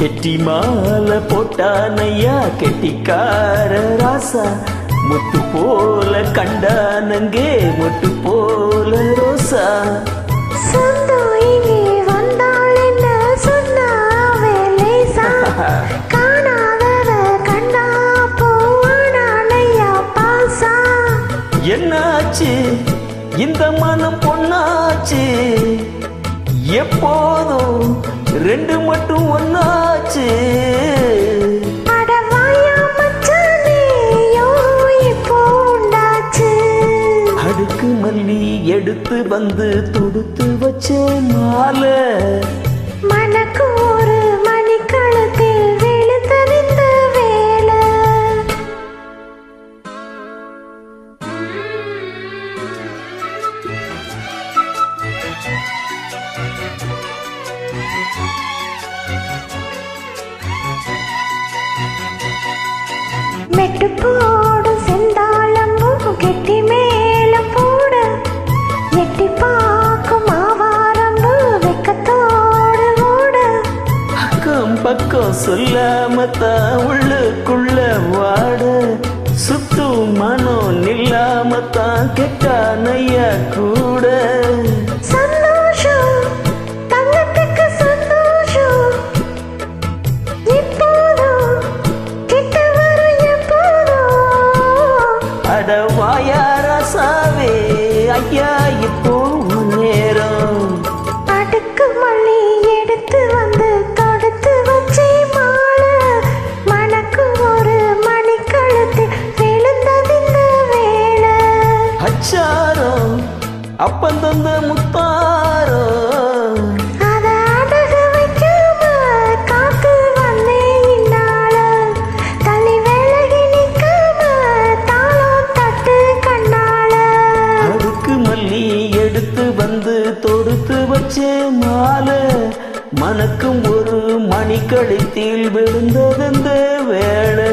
கெட்டி மாலை போட்டானையா கெட்டிக்கார ராசா முத்து போல கண்டானங்கே முட்டு போல ரோசா என்னாச்சு இந்த மனம் பொண்ணாச்சு எப்போதும் ரெண்டு மட்டும் ஒன்னாச்சு அடுக்கு மல்லி எடுத்து வந்து தொடுத்து வச்ச மாலை மனக்கு ஒரு மணிக்களத்தில் வெளுத்தறிந்த வேலை மெட்டு போடும் செந்தாளம்பூ கெட்டி மேலம் போட எட்டி பார்க்கும் ஆவாரம்பு வெக்கத்தோடு ஓட அக்கம் பக்கம் சொல்லாமத்தான் உள்ளுக்குள்ள வாட சுத்தும் மனம் நில்லாமத்தான் கெட்டானையா கூட சந்தோஷம் தங்கத்துக்கு சந்தோஷம் இப்போதும் கிட்ட வரும் எப்போதும் அட வாயாரசாவே ஐயா இப்போ நேரம் அடுக்கு மல்லி எடுத்து வந்து தொடுத்து வச்சே மாலை மனக்கு ஒரு மணிக்கழுத்து விழுந்ததிந்த வேலை அச்சாரம் அப்பந்தந்த முத்தாரம் அத அடகு வைக்காம காத்து வந்தேன் இந்நாள தள்ளி விலகி நிற்காம தாளம் தட்டு கண்ணால அடுக்கு மல்லி எடுத்து வந்து தொடுத்து வச்சே மாலை மனக்கும் ஒரு மணிக்கழுத்தில் விழுந்ததெந்த வேளை